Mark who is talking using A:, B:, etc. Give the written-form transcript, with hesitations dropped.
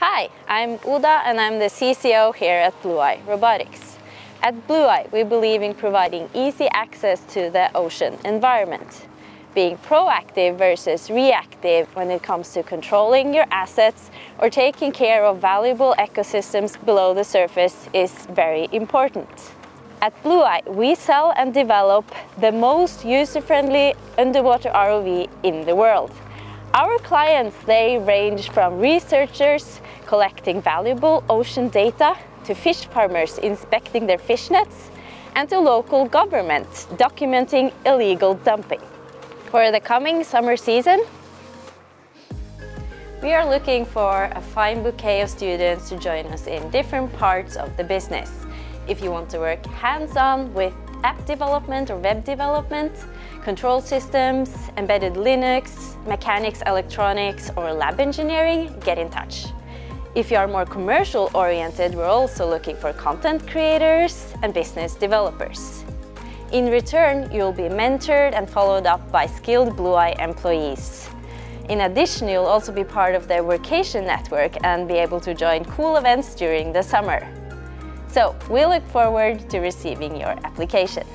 A: Hi, I'm Uda and I'm the CCO here at Blueye Robotics. At Blueye, we believe in providing easy access to the ocean environment. Being proactive versus reactive when it comes to controlling your assets or taking care of valuable ecosystems below the surface is very important. At Blueye, we sell and develop the most user-friendly underwater ROV in the world. Our clients, they range from researchers collecting valuable ocean data to fish farmers inspecting their fish nets and to local governments documenting illegal dumping. For the coming summer season, we are looking for a fine bouquet of students to join us in different parts of the business. If you want to work hands-on with app development or web development, control systems, embedded Linux, mechanics, electronics, or lab engineering, get in touch. If you are more commercial oriented, we're also looking for content creators and business developers. In return, you'll be mentored and followed up by skilled Blueye employees. In addition, you'll also be part of their workation network and be able to join cool events during the summer. So, we look forward to receiving your application.